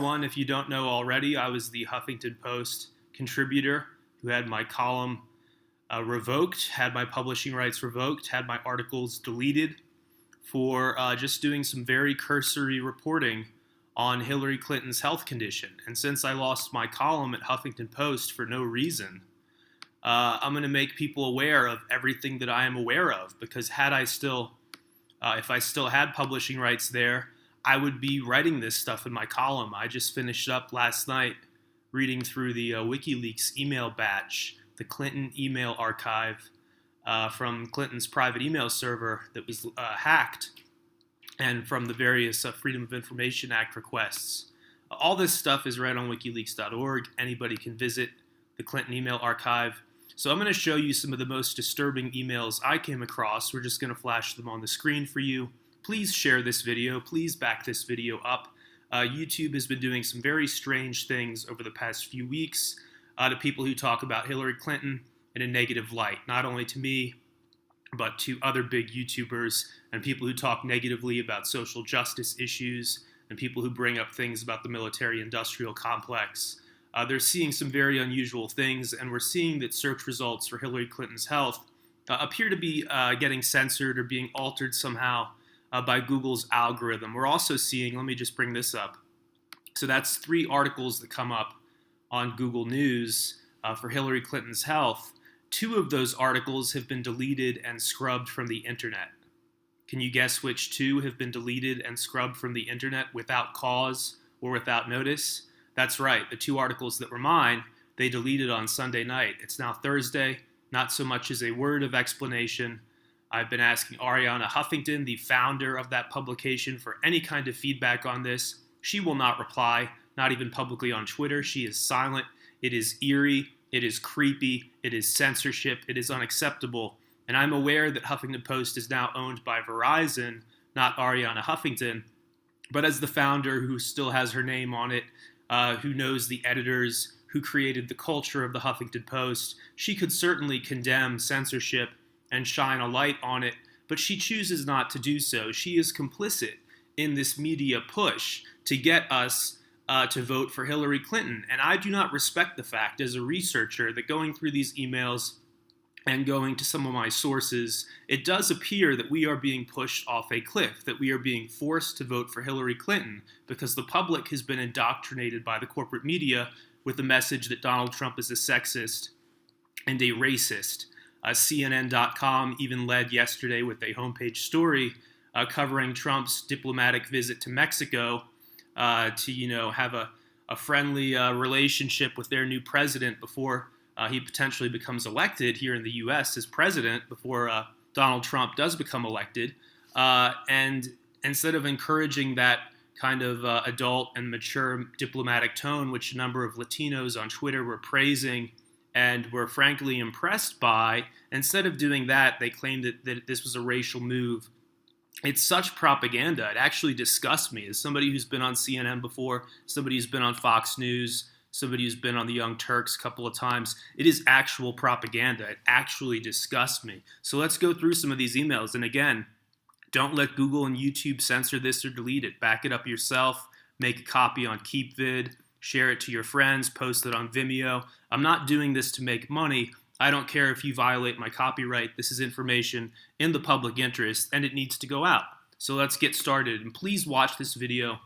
one, if you don't know already, I was the Huffington Post contributor who had my column revoked, had my publishing rights revoked, had my articles deleted for just doing some very cursory reporting on Hillary Clinton's health condition. And since I lost my column at Huffington Post for no reason, I'm going to make people aware of everything that I am aware of, because if I still had publishing rights there, I would be writing this stuff in my column. I just finished up last night reading through the Wikileaks email batch, the Clinton email archive from Clinton's private email server that was hacked, and from the various Freedom of Information Act requests. All this stuff is right on wikileaks.org. Anybody can visit the Clinton email archive. So I'm going to show you some of the most disturbing emails I came across. We're just going to flash them on the screen for you. Please share this video. Please back this video up. YouTube has been doing some very strange things over the past few weeks to people who talk about Hillary Clinton in a negative light, not only to me, but to other big YouTubers and people who talk negatively about social justice issues and people who bring up things about the military-industrial complex. They're seeing some very unusual things, and we're seeing that search results for Hillary Clinton's health appear to be getting censored or being altered somehow by Google's algorithm. We're also seeing, let me just bring this up. So that's 3 articles that come up on Google News for Hillary Clinton's health. 2 of those articles have been deleted and scrubbed from the internet. Can you guess which 2 have been deleted and scrubbed from the internet without cause or without notice? That's right, the 2 articles that were mine, they deleted on Sunday night. It's now Thursday, not so much as a word of explanation. I've been asking Arianna Huffington, the founder of that publication, for any kind of feedback on this. She will not reply, not even publicly on Twitter. She is silent. It is eerie. It is creepy. It is censorship. It is unacceptable. And I'm aware that Huffington Post is now owned by Verizon, not Arianna Huffington. But as the founder who still has her name on it, who knows the editors, who created the culture of the Huffington Post, she could certainly condemn censorship and shine a light on it, but she chooses not to do so. She is complicit in this media push to get us to vote for Hillary Clinton. And I do not respect the fact, as a researcher, that going through these emails and going to some of my sources, it does appear that we are being pushed off a cliff, that we are being forced to vote for Hillary Clinton because the public has been indoctrinated by the corporate media with the message that Donald Trump is a sexist and a racist. CNN.com even led yesterday with a homepage story covering Trump's diplomatic visit to Mexico to, have a friendly relationship with their new president before he potentially becomes elected here in the U.S. as president, before Donald Trump does become elected. And instead of encouraging that kind of adult and mature diplomatic tone, which a number of Latinos on Twitter were praising and were frankly impressed by, instead of doing that, they claimed that this was a racial move. It's such propaganda. It actually disgusts me as somebody who's been on CNN before, somebody who's been on Fox News, somebody who's been on the Young Turks a couple of times. It is actual propaganda. It actually disgusts me. So let's go through some of these emails. And again, don't let Google and YouTube censor this or delete it. Back it up yourself. Make a copy on KeepVid. Share it to your friends. Post it on Vimeo. I'm not doing this to make money. I don't care if you violate my copyright. This is information in the public interest, and it needs to go out. So let's get started. And please watch this video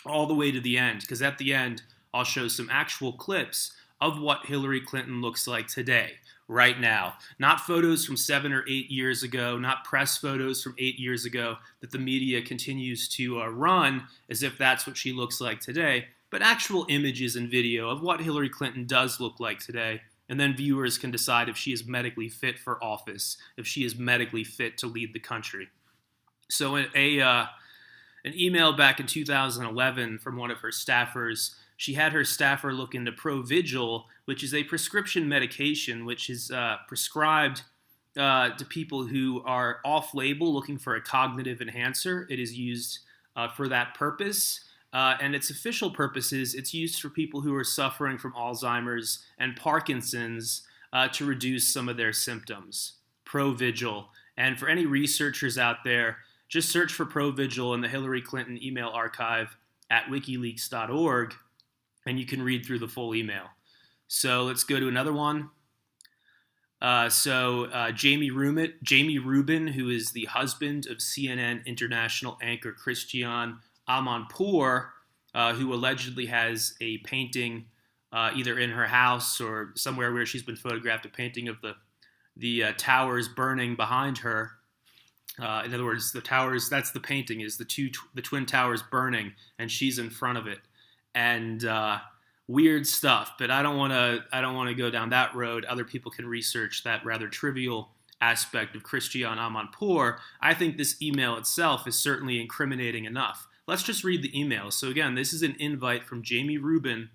all the way to the end, because at the end, I'll show some actual clips of what Hillary Clinton looks like today, right now. Not photos from 7 or 8 years ago, not press photos from 8 years ago that the media continues to run as if that's what she looks like today, but actual images and video of what Hillary Clinton does look like today. And then viewers can decide if she is medically fit for office, if she is medically fit to lead the country. So an email back in 2011 from one of her staffers, she had her staffer look into Provigil, which is a prescription medication which is prescribed to people who are off-label looking for a cognitive enhancer. It is used for that purpose. And its official purposes, it's used for people who are suffering from Alzheimer's and Parkinson's to reduce some of their symptoms. Provigil. And for any researchers out there, just search for Provigil in the Hillary Clinton email archive. at wikileaks.org, and you can read through the full email. So let's go to another one. Jamie Rubin, who is the husband of CNN international anchor Christiane Amanpour, who allegedly has a painting either in her house or somewhere where she's been photographed, a painting of the towers burning behind her. In other words, the towers, that's the painting, is the Twin Towers burning, and she's in front of it. And weird stuff, but I don't want to go down that road. Other people can research that rather trivial aspect of Christiane Amanpour. I think this email itself is certainly incriminating enough. Let's just read the email. So again, this is an invite from Jamie Rubin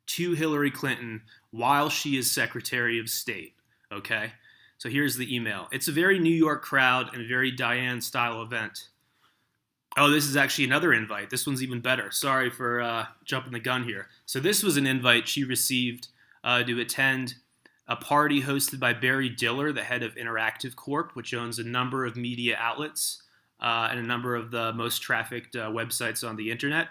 to Hillary Clinton while she is Secretary of State. Okay? So here's the email. It's a very New York crowd and a very Diane-style event. Oh, this is actually another invite. This one's even better. Sorry for jumping the gun here. So this was an invite she received to attend a party hosted by Barry Diller, the head of Interactive Corp., which owns a number of media outlets and a number of the most trafficked websites on the internet.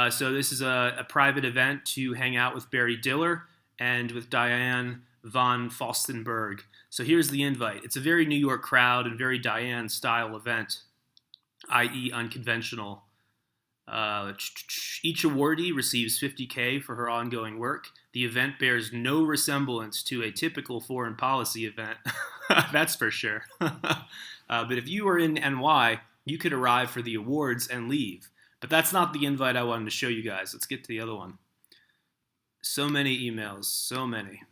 So this is a private event to hang out with Barry Diller and with Diane von Furstenberg. So here's the invite. It's a very New York crowd and very Diane-style event, i.e. unconventional. Each awardee receives $50K for her ongoing work. The event bears no resemblance to a typical foreign policy event. That's for sure. But if you were in NY, you could arrive for the awards and leave. But that's not the invite I wanted to show you guys. Let's get to the other one. So many emails, so many.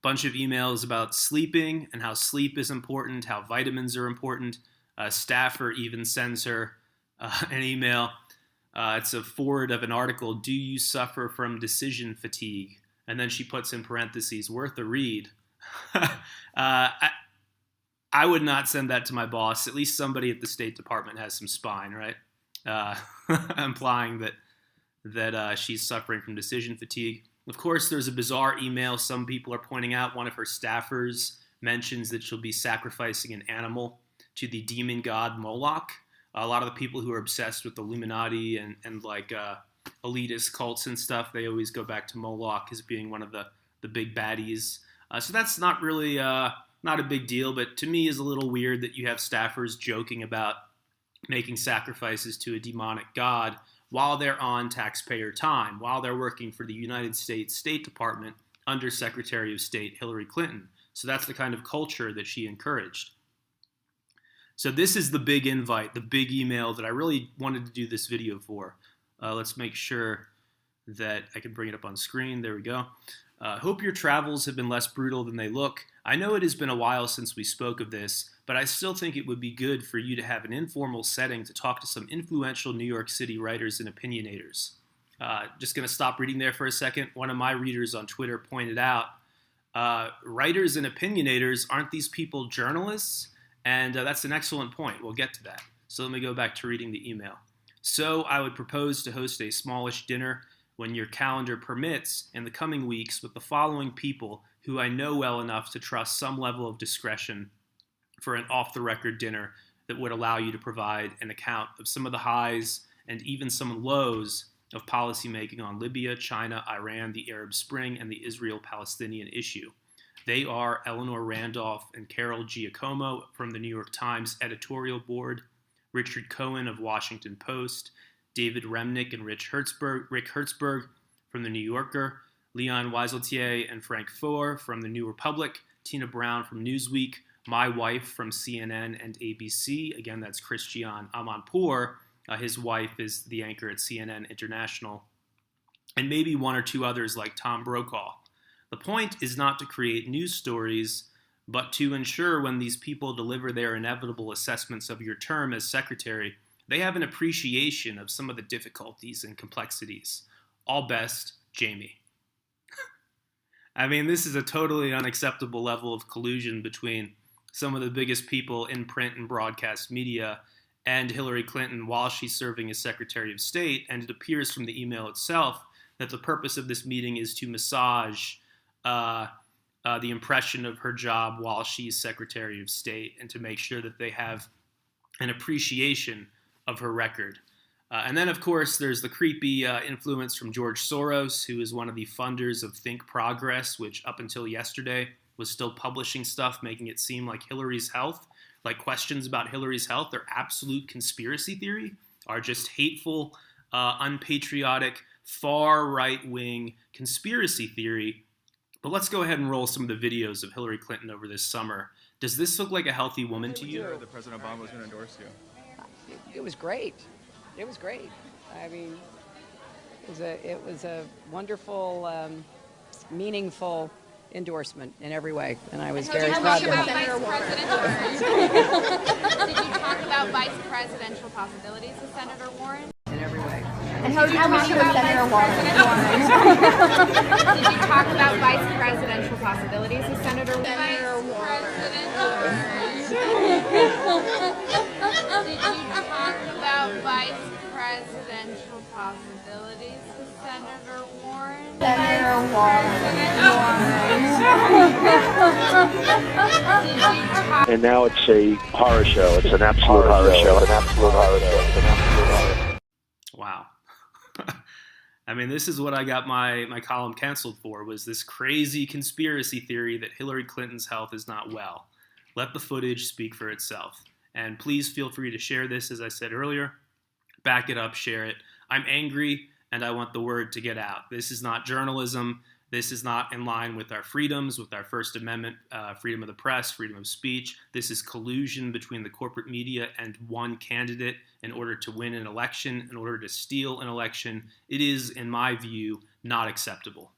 Bunch of emails about sleeping and how sleep is important, how vitamins are important. A staffer even sends her an email. It's a forward of an article, "Do you suffer from decision fatigue?" And then she puts in parentheses, "worth a read." I would not send that to my boss. At least somebody at the State Department has some spine, right? Implying that she's suffering from decision fatigue. Of course, there's a bizarre email some people are pointing out. One of her staffers mentions that she'll be sacrificing an animal to the demon god Moloch. A lot of the people who are obsessed with Illuminati and elitist cults and stuff, they always go back to Moloch as being one of the big baddies. So that's not really not a big deal, but to me is a little weird that you have staffers joking about making sacrifices to a demonic god while they're on taxpayer time, while they're working for the United States State Department under Secretary of State Hillary Clinton. So that's the kind of culture that she encouraged. So this is the big invite, the big email that I really wanted to do this video for. Let's make sure that I can bring it up on screen. There we go. Hope your travels have been less brutal than they look. I know it has been a while since we spoke of this, but I still think it would be good for you to have an informal setting to talk to some influential New York City writers and opinionators. Just going to stop reading there for a second. One of my readers on Twitter pointed out, writers and opinionators, aren't these people journalists? And that's an excellent point. We'll get to that. So let me go back to reading the email. So I would propose to host a smallish dinner when your calendar permits in the coming weeks with the following people who I know well enough to trust some level of discretion for an off-the-record dinner that would allow you to provide an account of some of the highs and even some lows of policymaking on Libya, China, Iran, the Arab Spring, and the Israel-Palestinian issue. They are Eleanor Randolph and Carol Giacomo from the New York Times editorial board, Richard Cohen of Washington Post, David Remnick and Rick Hertzberg from the New Yorker, Leon Wieseltier and Frank Foer from the New Republic, Tina Brown from Newsweek, my wife from CNN and ABC. Again, that's Christiane Amanpour. His wife is the anchor at CNN International. And maybe one or two others like Tom Brokaw. The point is not to create news stories, but to ensure when these people deliver their inevitable assessments of your term as secretary, they have an appreciation of some of the difficulties and complexities. All best, Jamie. I mean, this is a totally unacceptable level of collusion between some of the biggest people in print and broadcast media and Hillary Clinton while she's serving as Secretary of State. And it appears from the email itself that the purpose of this meeting is to massage the impression of her job while she's Secretary of State, and to make sure that they have an appreciation of her record. And then, of course, there's the creepy influence from George Soros, who is one of the funders of Think Progress, which up until yesterday was still publishing stuff, making it seem like Hillary's health, like questions about Hillary's health, are absolute conspiracy theory, are just hateful, unpatriotic, far right-wing conspiracy theory. But let's go ahead and roll some of the videos of Hillary Clinton over this summer. Does this look like a healthy woman to you? That President Obama was going to endorse you. It was great. It was great. I mean, it was a wonderful, meaningful endorsement in every way, and I was very proud of it. Did you talk about vice presidential possibilities with Senator Warren? In every way. And how did you talk about Senator Warren? Did you talk about vice presidential possibilities with Senator Warren? Did you talk about vice presidential possibilities with Senator Warren? Senator Warren. And now it's a horror show. It's an absolute horror show. An absolute horror show. An absolute horror show. Wow. I mean, this is what I got my column canceled for, was this crazy conspiracy theory that Hillary Clinton's health is not well. Let the footage speak for itself. And please feel free to share this, as I said earlier. Back it up, share it. I'm angry, and I want the word to get out. This is not journalism. This is not in line with our freedoms, with our First Amendment, freedom of the press, freedom of speech. This is collusion between the corporate media and one candidate in order to win an election, in order to steal an election. It is, in my view, not acceptable.